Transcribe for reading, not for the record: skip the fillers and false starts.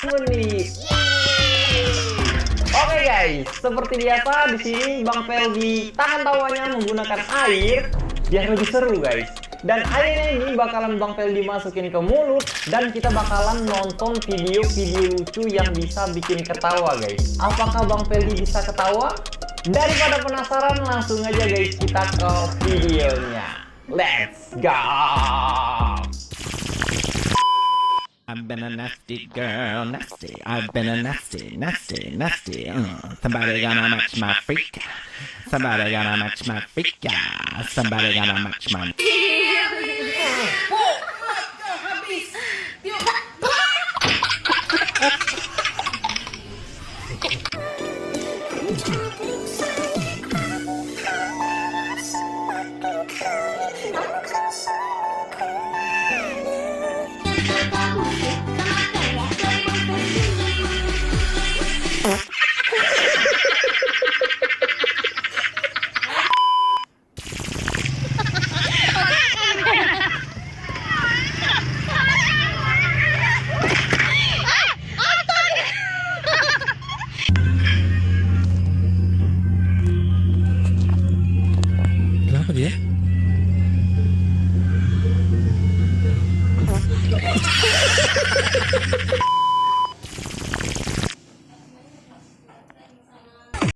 menit. Oke guys, seperti biasa di sini Bang Feldi tahan tawanya menggunakan air biar lebih seru guys. Dan airnya ini bakalan Bang Feldi masukin ke mulut dan kita bakalan nonton video-video lucu yang bisa bikin ketawa guys. Apakah Bang Feldi bisa ketawa? Daripada penasaran, langsung aja guys kita ke videonya. Let's go! I've been a nasty girl, nasty. I've been a nasty, nasty, nasty. Somebody gonna match my freak. Somebody gonna match my freak. Somebody gonna match my. Habis.